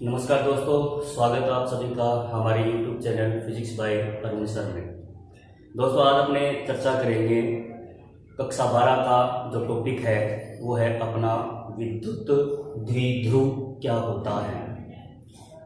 नमस्कार दोस्तों, स्वागत है आप सभी का हमारे YouTube channel physics bye Arun sir में। दोस्तों, आज अपने चर्चा करेंगे कक्षा 12 का जो टॉपिक है वो है अपना विद्युत द्विध्रुव क्या होता है।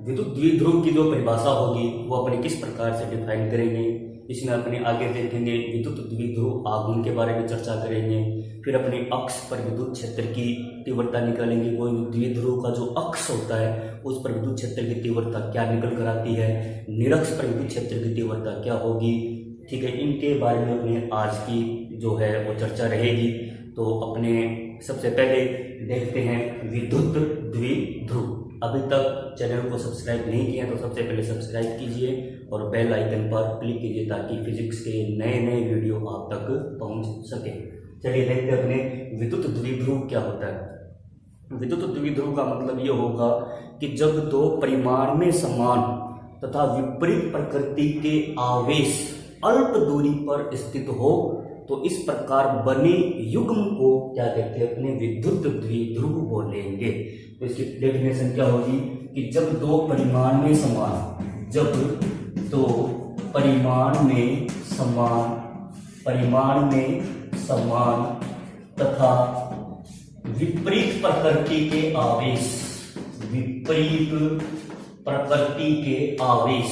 विद्युत द्विध्रुव की जो परिभाषा होगी वो अपने किस प्रकार से डिफाइन करेंगे, इसमें अपने आगे देखेंगे। विद्युत द्विध्रुव आघूर्ण के बारे में चर्चा करेंगे। फिर अपने अक्ष पर विद्युत क्षेत्र की तीव्रता निकालेंगे। कोई द्विध्रुव का जो अक्ष होता है उस पर विद्युत क्षेत्र की तीव्रता क्या निकल कर आती है, निरक्ष पर विद्युत क्षेत्र की तीव्रता क्या होगी। ठीक है, इनके बारे में अपने आज की जो है वो चर्चा रहेगी। तो अपने सबसे पहले देखते हैं विद्युत द्विध्रुव। अभी तक चैनल को सब्सक्राइब नहीं किया तो सबसे पहले सब्सक्राइब कीजिए और बेल आइकन पर क्लिक कीजिए ताकि फिजिक्स के नए नए वीडियो आप तक पहुंच सके। चलिए देखते हैं अपने विद्युत द्विध्रुव क्या होता है। विद्युत द्विध्रुव का मतलब ये होगा कि जब दो परिमाण में समान तथा विपरीत प्रकृति के आवेश अल्प दूरी पर स्थित हो तो इस प्रकार बने युग्म को क्या कहते हैं, अपने विद्युत द्विध्रुव बोलेंगे। तो इसकी डेफिनेशन क्या होगी कि जब दो परिमाण में समान, जब दो परिमाण में समान तथा विपरीत प्रकृति के आवेश, विपरीत प्रकृति के आवेश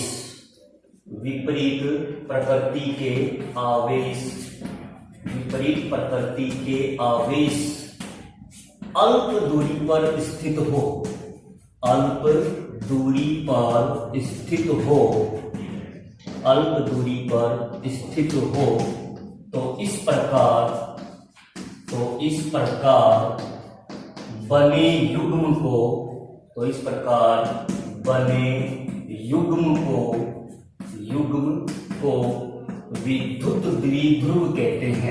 अल्प दूरी पर स्थित हो तो इस प्रकार बने युग्म को विद्युत द्विध्रुव कहते हैं।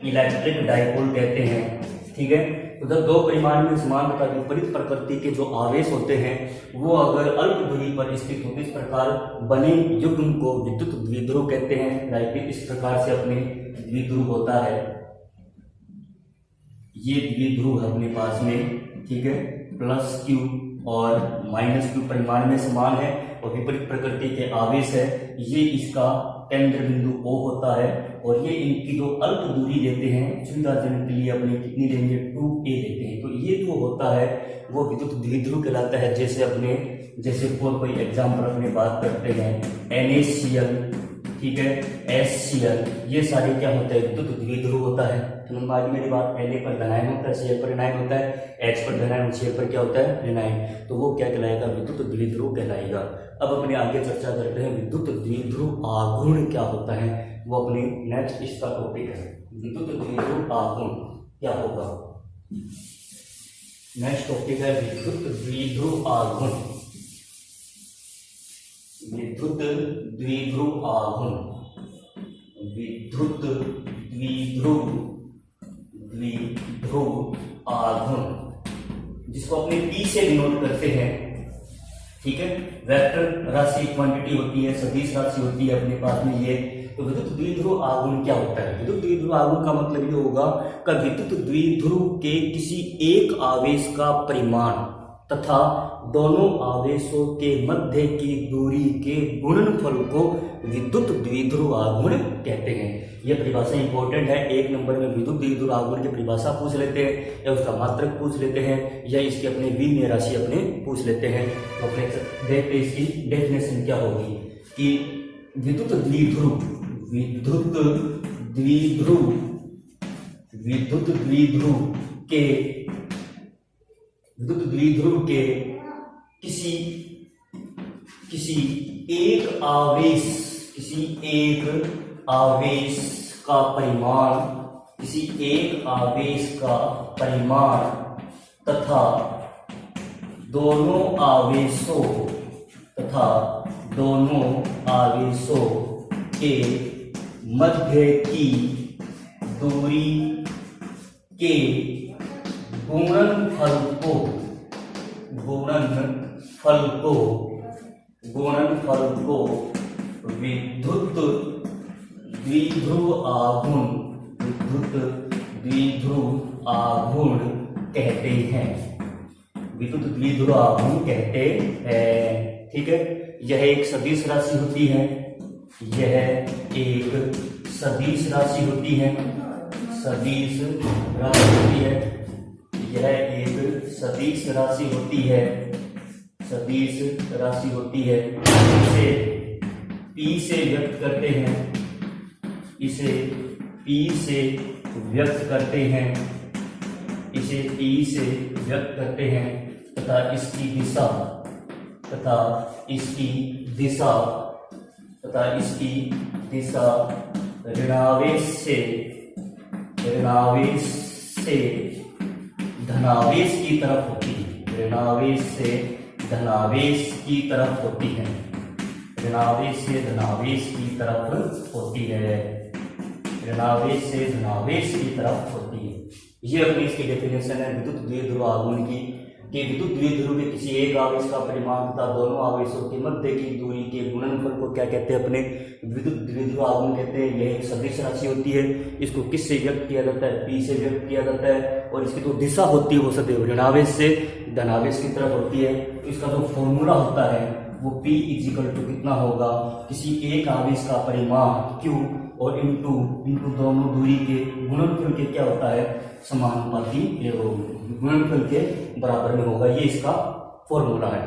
इलेक्ट्रिक डाइपोल कहते हैं। ठीक है, तो जब दो परिमाण में समान तथा विपरीत प्रकृति के जो आवेश होते हैं वो अगर अल्प दूरी पर स्थित हो, इस प्रकार बने युग्म को विद्युत द्विध्रुव कहते हैं। लाइक इस प्रकार से अपने द्विध्रुव होता है, ये द्विध्रुव है अपने पास में। ठीक है, प्लस क्यू और माइनस क्यू परिमाण में समान है और विपरीत प्रकृति के आवेश है। ये इसका केंद्र बिंदु O होता है और ये इनकी जो अल्प दूरी लेते हैं सुविधाजनक के लिए अपने कितनी लेंगे, 2a लेते हैं। तो ये जो होता है वो विद्युत द्विध्रुव कहलाता है। जैसे कोई एग्जाम्पल अपने बात करते हैं, NaCl, ठीक है, HCl, ये सारे क्या होता है, विद्युत द्विध्रुव होता है। तो आज मेरी बात Na पर धनायन होता है, Cl पर ऋणायन होता है, H पर धनायन, Cl पर क्या होता है, ऋणायन। तो वो क्या कहलाएगा, विद्युत द्विध्रुव कहलाएगा। अब अपने आगे चर्चा करते हैं विद्युत द्विध्रुव आघूर्ण क्या होता है। वो अपने नेक्स्ट इसका टॉपिक है, विद्युत द्विध्रुव आघूर्ण क्या होगा। नेक्स्ट टॉपिक है विद्युत द्विध्रुव आघूर्ण। विद्युत द्विध्रुव आघूर्ण जिसको अपने P से डिनोट करते हैं। ठीक है, वेक्टर राशि क्वांटिटी होती है, सदिश राशि होती है अपने पास में ये। तो विद्युत द्विध्रुव आघूर्ण क्या होता है। विद्युत द्विध्रुव आघूर्ण का मतलब ये होगा कि विद्युत द्विध्रुव के किसी एक आवेश का परिमाण तथा दोनों आवेशों के मध्य की दूरी के गुणनफल को विद्युत द्विध्रुव आघूर्ण कहते हैं। यह परिभाषा इंपॉर्टेंट है। एक नंबर में विद्युत द्विध्रुव आघूर्ण की परिभाषा पूछ लेते हैं या उसका मात्रक पूछ लेते हैं या इसके अपने विमीय राशि अपने पूछ लेते हैं। तो अपने देखते इसकी डेफिनेशन क्या होगी कि विद्युत द्विध्रुव के किसी एक आवेश का परिमाण तथा दोनों आवेशों के मध्य की दूरी के गुणनफल को विद्युत द्विध्रुव आघूर्ण द्विध्रुव आघूर्ण कहते हैं, विद्युत द्विध्रुव आघूर्ण कहते हैं। ठीक है, यह एक सदिश राशि होती है, यह एक सदिश राशि होती है, सदिश राशि होती है, यह एक सदिश राशि होती है, सदिश राशि होती है। इसे P से व्यक्त करते हैं, इसे P से व्यक्त करते हैं, इसे P से व्यक्त करते हैं तथा इसकी दिशा तथा इसकी दिशा तथा इसकी दिशा ऋणावेश से धनावेश की तरफ होती है, ऋणावेश से धनावेश की तरफ होती है, ऋणावेश से धनावेश की तरफ होती है, ऋणावेश से धनावेश की तरफ होती है। ये अपनी इसकी डेफिनेशन है विद्युत द्विध्रुव आघूर्ण की, कि विद्युत द्विध्रुव के किसी एक आवेश का परिमाण तथा दोनों आवेशों के मध्य की दूरी के गुणनफल को क्या कहते हैं, अपने विद्युत द्विध्रुव आघूर्ण कहते हैं। यह एक सदिश राशि होती है, इसको किससे व्यक्त किया जाता है, P से व्यक्त किया जाता है, और इसकी जो दिशा होती है वो सदैव ऋणावेश से धनावेश की तरफ होती है। तो इसका जो फॉर्मूला होता है वो P इक्वल टू कितना होगा, किसी एक आवेश का परिमाण Q और इंटू दोनों दूरी के गुणनफल के क्या होता है, समानुपाती गुणनफल के बराबर में होगा। ये इसका फॉर्मूला है।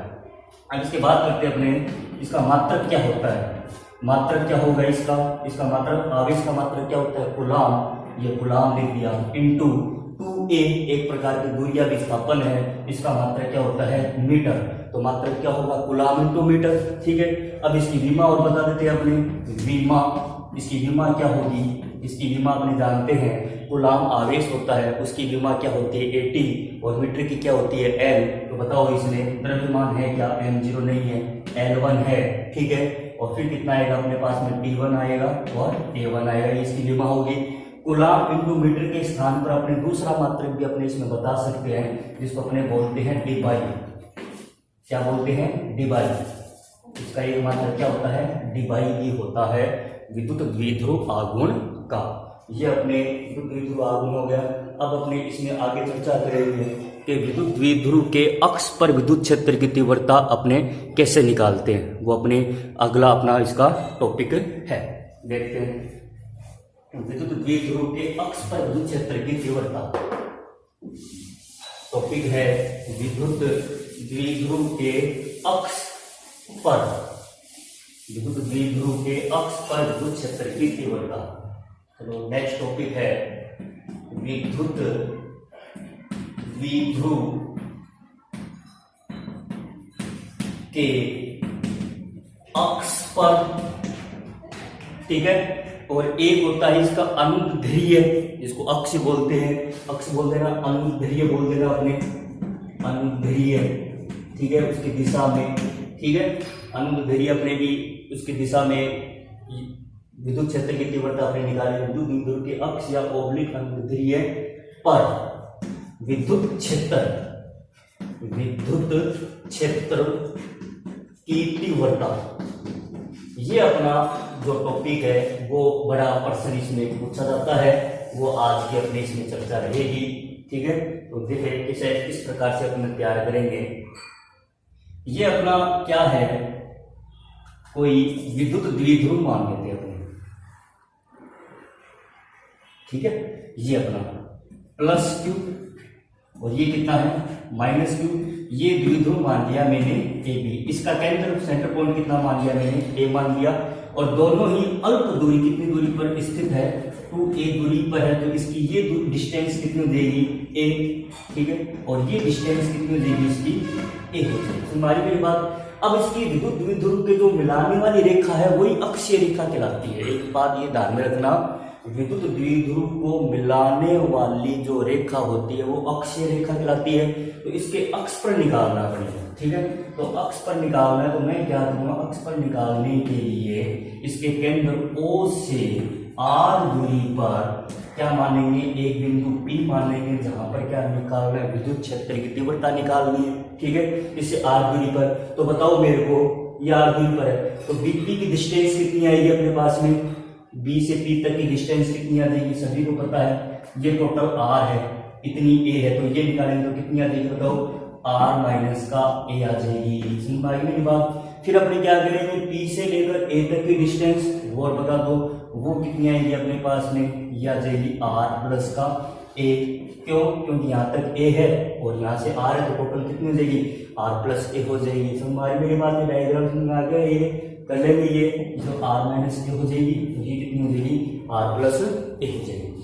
अब इसके बाद करते हैं अपने इसका मात्रक क्या होता है, मात्रक क्या होगा इसका मात्रक, आवेश का मात्रक क्या होता है, कूलाम, ये कूलाम लिख दिया, इंटू 2a एक प्रकार की दूरिया विस्थापन है, इसका मात्रक क्या होता है, मीटर। तो मात्रक क्या होगा, कूलाम इंटू मीटर। ठीक है, अब इसकी विमा और बता देते हैं अपने, विमा, इसकी विमा क्या होगी, इसकी विमा अपने जानते हैं, कूलाम आवेश होता है, उसकी विमा क्या होती है, AT, और मीटर की क्या होती है, L। तो बताओ इसमें द्रव्यमान है क्या, M0 नहीं है, L1 है। ठीक है, और फिर कितना आएगा अपने पास में, T1 आएगा और A1 आएगा, ये इसकी विमा होगी। कूलाम इंटू मीटर के स्थान पर अपने दूसरा मात्रक भी अपने इसमें बता सकते हैं, जिसको अपने बोलते हैं डिबाई। क्या बोलते हैं, डिबाई। इसका एक मात्रक क्या होता है, डिबाई ही होता है विद्युत द्विध्रुव आघूर्ण का। ये अपने विद्युत द्विध्रुव आघूर्ण हो गया। अब अपने इसमें आगे चर्चा करेंगे कि विद्युत द्विध्रुव के अक्ष पर विद्युत क्षेत्र की तीव्रता अपने कैसे निकालते हैं, वो अपने अगला अपना इसका टॉपिक है। देखते हैं विद्युत द्विध्रुव के अक्ष पर विद्युत क्षेत्र की तीव्रता। टॉपिक है विद्युत द्विध्रुव के अक्ष पर, विद्युत द्विध्रुव के अक्ष पर विद्युत क्षेत्र की तीव्रता। चलो नेक्स्ट टॉपिक है विद्युत द्विध्रुव के अक्ष पर। ठीक है, और एक होता है इसका अनुध्रुवीय, जिसको अक्ष बोलते हैं, अक्ष बोल देना, अनुध्रुवीय बोल देना अपने, अनुध्रुवीय। ठीक है, उसकी दिशा में, ठीक है, अनुध्रुवीय अपने भी उसकी दिशा में विद्युत क्षेत्र की तीव्रता अपने निकाली। विद्युत द्विध्रुव के अक्ष या ओब्लिक अनुध्रुवीय पर विद्युत क्षेत्र की तीव्रता, ये अपना जो टॉपिक है वो बड़ा प्रश्न इसमें पूछा जाता है, वो आज की अपने इसमें चर्चा रहेगी। ठीक है, तो देखिए इसे किस प्रकार से अपने तैयार करेंगे। ये अपना क्या है, कोई विद्युत द्विध्रुव मान लेते हैं अपने। ठीक है, ये अपना प्लस Q और ये कितना है, माइनस Q। ये द्विध्रुव मान लिया मैंने AB, इसका केंद्र सेंटर पॉइंट कितना मान लिया मैंने, A मान लिया, और दोनों ही अल्प दूरी, कितनी दूरी पर स्थित है, 2a दूरी पर है, तो इसकी ये डिस्टेंस कितनी देगी, A। ठीक है, और ये डिस्टेंस कितनी देगी इसकी, A हो जाएगी। तुम्हारी मेरी बात। अब इसकी विद्युत द्विध्रुव के जो मिलाने वाली रेखा है वही अक्षीय रेखा कहलाती है। एक बात ये ध्यान में रखना, विद्युत द्विध्रुव को मिलाने वाली जो रेखा होती है वो अक्षीय रेखा कहलाती है। तो इसके अक्ष पर निकालना पड़ेगा। ठीक है, तो अक्ष पर निकालना है, तो मैं क्या करूंगा, अक्ष पर निकालने के लिए इसके केंद्र O से R दूरी पर क्या मानेंगे, एक बिंदु P मानेंगे, जहां पर क्या निकालना है, विद्युत क्षेत्र की तीव्रता निकालनी है। ठीक है, इससे R दूरी पर। तो बताओ मेरे को, ये R दूरी पर है, तो BP की डिस्टेंस कितनी आएगी अपने पास में, बी से पी तक की डिस्टेंस कितनी आ जाएगी, सभी को पता है ये टोटल आर है, इतनी ए है, तो ये निकालेंगे तो कितनी आ जाएगी बताओ, आर माइनस का ए आ जाएगी। समझ में आई मेरी बात। फिर अपने क्या करेंगे, पी से लेकर ए तक की डिस्टेंस वो और बता दो, वो कितनी आएगी अपने पास में, ये आ जाएगी आर प्लस का ए। क्यों, क्योंकि यहाँ तक ए है और यहाँ से आर है, तो टोटल कितनी हो जाएगी, आर प्लस ए हो जाएगी। समझ में आई मेरी बात। में डायग्राम समझ में आ गया, ये कर लेंगे, ये जो आर माइनस ए हो जाएगी, तो ये कितनी हो जाएगी, आर प्लस ए हो जाएगी।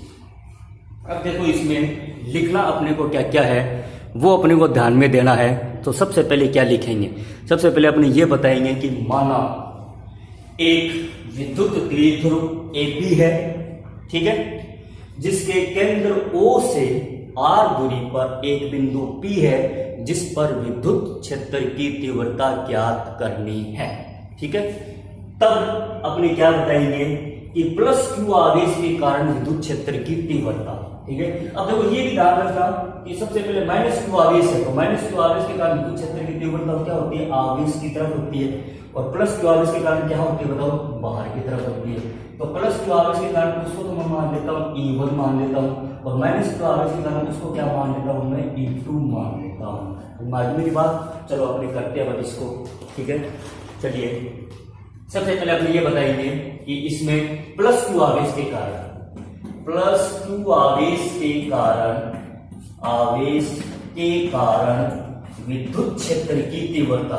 अब देखो इसमें लिखना अपने को क्या क्या है वो अपने को ध्यान में देना है। तो सबसे पहले क्या लिखेंगे, सबसे पहले अपने ये बताएंगे कि माना एक विद्युत द्विध्रुव एपी है, ठीक है, जिसके केंद्र O से R दूरी पर एक बिंदु P है जिस पर विद्युत क्षेत्र की तीव्रता ज्ञात करनी है, ठीक है। तब अपने क्या बताएंगे कि प्लस Q आवेश के कारण विद्युत क्षेत्र की तीव्रता, ठीक है। अब देखो ये भी ध्यान रखना कि सबसे पहले माइनस Q आवेश है, तो माइनस Q आवेश के कारण विद्युत क्षेत्र की तीव्रता क्या होती है, आवेश की तरफ होती है, और प्लस Q आवेश के कारण क्या होती है बताओ, बाहर की तरफ होती है। तो प्लस Q आवेश के कारण उसको तो मैं मान लेता हूँ E1 मान लेता हूँ, और माइनस Q आवेश के कारण उसको क्या मान लेता हूँ मैं, E2 मान लेता हूँ। मान मेरी बात। चलो अपने करते हैं अब इसको, ठीक है। चलिए सबसे पहले अपने ये बताएंगे कि इसमें प्लस Q आवेश के कारण, प्लस Q आवेश के कारण, आवेश के कारण विद्युत क्षेत्र की तीव्रता,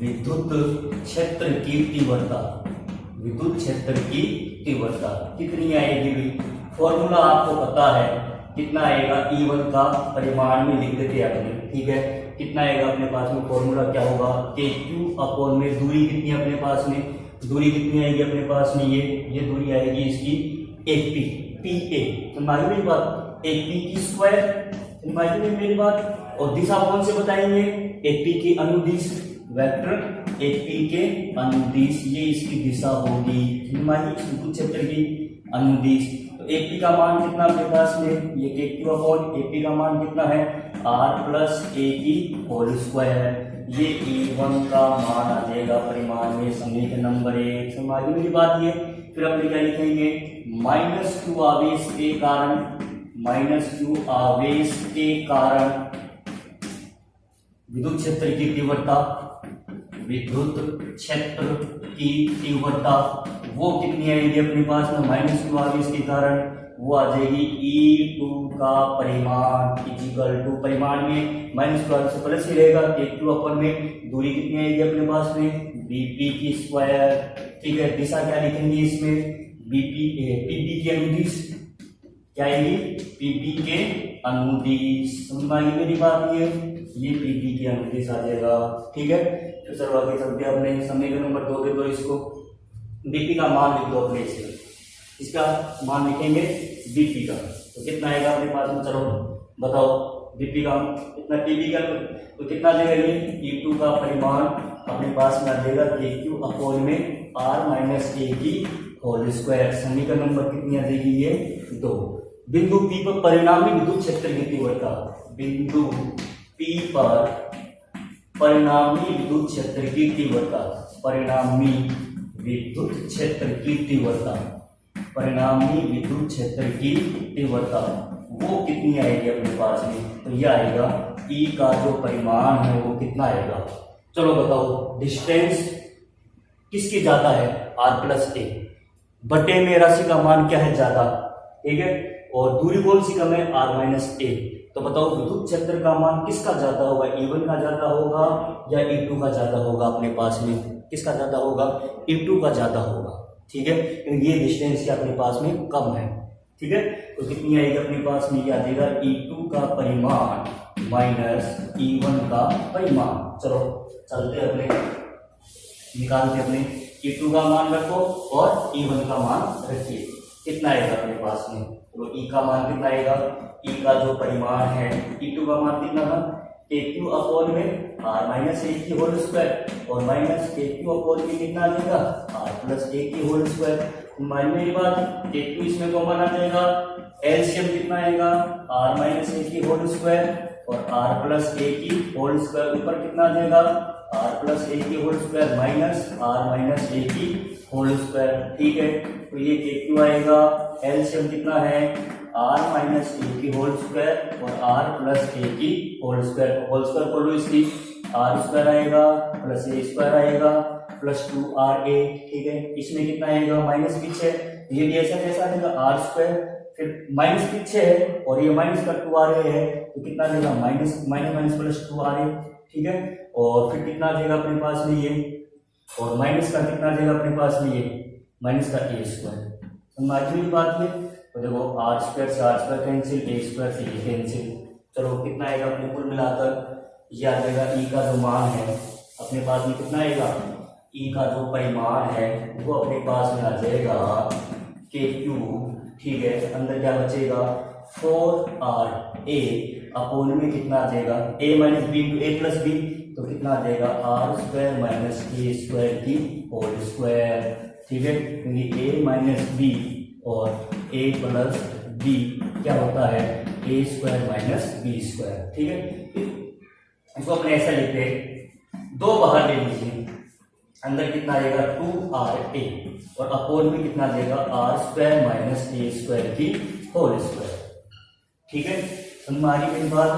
विद्युत क्षेत्र की तीव्रता, विद्युत क्षेत्र की तीव्रता कितनी आएगी भाई, फॉर्मूला आपको पता है कितना आएगा, E1 का परिमाण में लिख देते हैं अपने, ठीक है। कितना आएगा अपने पास में, फॉर्मूला क्या होगा, KQ अपॉन में दूरी कितनी है अपने पास में, दूरी कितनी आएगी अपने पास में, ये दूरी आएगी इसकी AP, PA, तो मालूम मेरी बात, AP की स्क्वायर, मालूम मेरी बात। और दिशा कौन से बताएंगे, AP की अनुदिश, वेक्टर AP के अनुदिश, ये इसकी दिशा होगी, विद्युत क्षेत्र की अनुदिश। तो AP का मान कितना अपने पास में, ये KQ अपॉन AP का मान कितना है, R प्लस A की होल स्क्वायर, ये E1 का मान आ जाएगा परिमाण में, समीकरण नंबर 1। समझ मेरी बात। ये फिर अपने क्या लिखेंगे, माइनस Q आवेश के कारण, माइनस Q आवेश के कारण विद्युत क्षेत्र की तीव्रता, विद्युत क्षेत्र की तीव्रता वो कितनी आएगी अपने पास में, माइनस Q आवेश के कारण वो आ जाएगी E2 का परिमाण इक्वल टू, परिमाण में माइनस Q आवेश से प्लस ही रहेगा, KQ अपन में दूरी कितनी आएगी अपने पास में, BP की स्क्वायर, ठीक है। दिशा क्या लिखेंगे इसमें, PP की अनुदिश क्या आएगी, PP के अनुदिश। समझ में आई मेरी बात। ये PP की अनुदिश आ जाएगा, ठीक है। तो चलो आगे चलते हैं अपने समीकरण नंबर 2 दे दो इसको, BP का मान लिख दो अपने, इसका मान लिखेंगे BP का, तो कितना आएगा अपने पास में, चलो बताओ BP का कितना, PP का तो कितना देगा, ये E2 का परिमाण अपने पास में आ जाएगा KQ अपॉन में R माइनस A की होल स्क्वायर। समीकरण नंबर कितनी आ जाएगी, ये 2। बिंदु P पर परिणामी विद्युत क्षेत्र की तीव्रता, बिंदु P पर परिणामी विद्युत क्षेत्र की तीव्रता, परिणामी विद्युत क्षेत्र की तीव्रता, परिणामी विद्युत क्षेत्र की तीव्रता वो कितनी आएगी अपने पास में, तो यह आएगा E का जो परिमाण है वो कितना आएगा। चलो बताओ डिस्टेंस किसकी ज्यादा है, R प्लस A, बटे में राशि का मान क्या है ज्यादा, ठीक है, और दूरी कौन सी कम है, R माइनस A। तो बताओ विद्युत क्षेत्र का मान किसका ज्यादा होगा, E1 का ज्यादा होगा या E2 का ज्यादा होगा अपने पास में, किसका ज्यादा होगा, E2 का ज्यादा होगा, ठीक है। ये डिस्टेंस क्या अपने पास में कम है, ठीक है। तो कितनी आएगी अपने पास में, क्या आ जाएगा, E2 का परिमाण माइनस E1 का परिमाण। चलो चलते अपने, निकालते अपने, E2 का मान रखो और E1 का मान रखिए, कितना आएगा अपने पास में, तो E का मान कितना आएगा, E का जो परिमाण है, E2 का मान कितना था, KQ अपॉन में R माइनस A की होल स्क्वायर, और माइनस KQ अपॉन में कितना आ जाएगा, R प्लस A की होल स्क्वायर। मान मेरी बात, KQ इसमें कॉमन आ जाएगा, एलसीएम कितना आएगा, R माइनस A की होल स्क्वायर और आर प्लस ए की होल स्क्वायर, ऊपर कितना आ जाएगा आर प्लस ए की whole square minus R minus A की होल स्क्वायर। ठीक है, तो ये के क्यू आएगा, एलसीएम कितना है आर माइनस ए की होल स्क्वायर और आर प्लस ए की होल स्क्वायर। होल स्क्वायर खोलो इसकी, आर स्क्वायर आएगा प्लस ए स्क्वायर आएगा प्लस 2RA। ठीक है, इसमें कितना आएगा माइनस पीछे, ये भी ऐसा कैसा आएगा आर स्क्वायर, फिर माइनस पीछे है और ये माइनस का 2RA है, तो कितना देगा minus minus minus plus 2RA। ठीक है, और फिर कितना देगा अपने पास में ये, और माइनस का कितना देगा अपने पास में ये माइनस का ए स्क्वायर। समझ में बात में, तो देखो आर स्क्वायर से R square cancel, A square से ये कैंसिल। चलो कितना आएगा अपने कुल मिलाकर, ये आ जाएगा ई का जो मान है अपने पास में कितना आएगा, ई का जो परिमाण है वो अपने पास में आ जाएगा के क्यू। ठीक है, अंदर क्या बचेगा 4RA अपोन में कितना आ जाएगा a minus B into A plus B, तो कितना आ जाएगा R square minus A square की होल स्क्वायर। ठीक है, क्योंकि a माइनस बी और a प्लस बी क्या होता है a square minus B square. ठीक है, इसको अपने ऐसा लिखते हैं, दो बाहर ले लीजिए, अंदर कितना आएगा 2RA और अपोन में कितना देगा R square minus A square की होल स्क्वायर। ठीक है, हमारी मेरी बात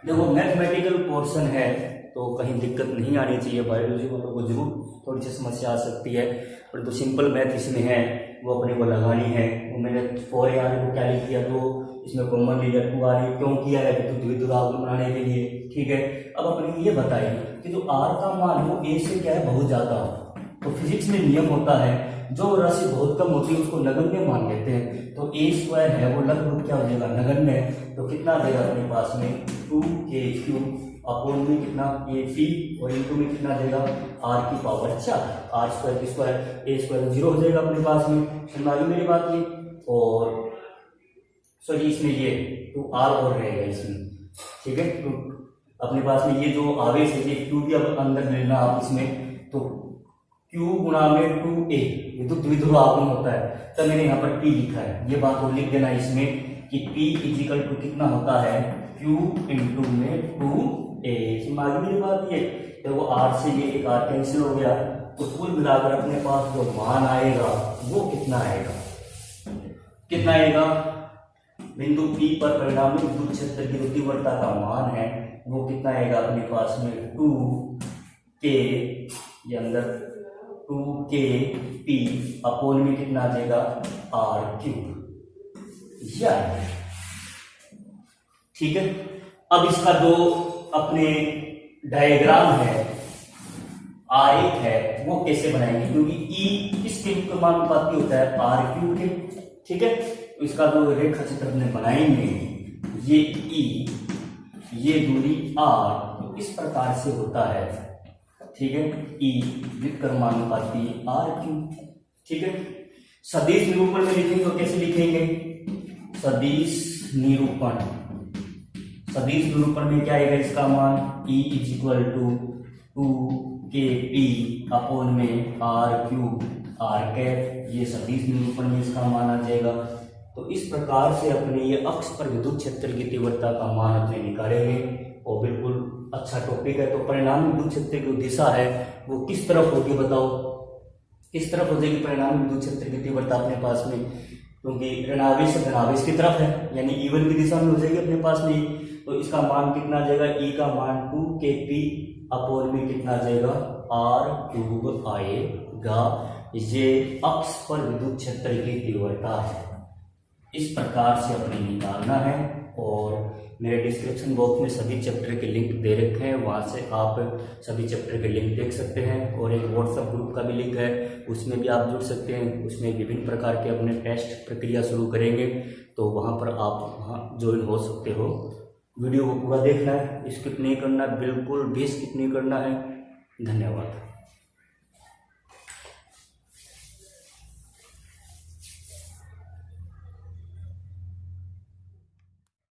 देखो मैथमेटिकल पोर्शन है तो कहीं दिक्कत नहीं आनी चाहिए, बायोलॉजी वालों को जरूर थोड़ी सी समस्या आ सकती है, पर तो सिंपल मैथ इसमें है वो अपने को लगानी है। वो मैंने 4AR को क्या लिख दिया, तो इसमें कॉमन लिया 2RA क्यों किया है, तो द्विघात बनाने के लिए। ठीक है, अब अपने ये बताइए कि जो आर का मान है वो ए से क्या है बहुत ज्यादा हो, तो फिजिक्स में नियम होता है जो राशि बहुत कम होती है उसको नगण्य मान लेते हैं, तो ए स्क्वायर है वो लगभग क्या हो जाएगा नगण्य है, तो कितना देगा अपने पास में 2KQ अपोन में कितना AP और इनटू में कितना देगा आर की पावर 4, आर स्क्वायर की स्क्वायर ए स्क्वायर 0 हो जाएगा अपने पास में। समझ मेरी बात ये, और सॉरी इसमें ये 2R और रहेगा इसमें। ठीक है, तो अपने पास में ये जो आवेश है ये Q भी अब अंदर लेना आप इसमें, तो Q गुणा में 2A विद्युत द्विध्रुव आघूर्ण होता है, तो मैंने यहाँ पर P लिखा है, ये बात को लिख देना इसमें कि P इजिकल टू कितना होता है Q इंटू में 2A। समझ मेरी बात ये, तो वो R से ये एक R कैंसिल हो गया, तो कुल मिलाकर अपने पास जो मान आएगा वो कितना आएगा, कितना आएगा बिंदु P पर परिणामी विद्युत क्षेत्र की तीव्रता का मान है वो कितना आएगा अपने पास में 2K, ये अंदर 2KP अपोन में कितना आ जाएगा RQ। ठीक है, अब इसका जो अपने डायग्राम है आरेख है वो कैसे बनाएंगे, क्योंकि E किसके समानुपाती होता है RQ के। ठीक है, तो इसका जो रेखा चित्र अपने बनाएंगे, ये E ये दूरी R तो इस प्रकार से होता है। ठीक है, E व्युत्क्रमानुपाती RQ। ठीक है, सदिश निरूपण में लिखेंगे तो कैसे लिखेंगे, सदिश निरूपण, सदिश निरूपण में क्या आएगा इसका मान E is equal to 2KP upon में RQ R कैप, ये सदिश निरूपण में इसका मान आ जाएगा। तो इस प्रकार से अपने ये अक्ष पर विद्युत क्षेत्र की तीव्रता का मान अपने निकालेंगे, और बिल्कुल अच्छा टॉपिक है। तो परिणामी विद्युत क्षेत्र की दिशा है वो किस तरफ होगी बताओ, किस तरफ हो जाएगी परिणामी विद्युत क्षेत्र की तीव्रता अपने पास में, क्योंकि ऋणावेश से धनावेश की तरफ है, यानी E1 की दिशा में हो जाएगी अपने पास में। तो इसका मान कितना आ जाएगा, E का मान 2KP अपोन में कितना आ जाएगा R³ आएगा। ये अक्ष पर विद्युत क्षेत्र की तीव्रता है, इस प्रकार से अपने निकालना है। और मेरे डिस्क्रिप्शन बॉक्स में सभी चैप्टर के लिंक दे रखे हैं, वहाँ से आप सभी चैप्टर के लिंक देख सकते हैं, और एक व्हाट्सएप ग्रुप का भी लिंक है उसमें भी आप जुड़ सकते हैं। उसमें विभिन्न प्रकार के अपने टेस्ट प्रक्रिया शुरू करेंगे, तो वहाँ पर आप वहाँ ज्वाइन हो सकते हो। वीडियो को पूरा देखना है, स्किप नहीं करना, बिल्कुल भी स्किप नहीं करना है। धन्यवाद।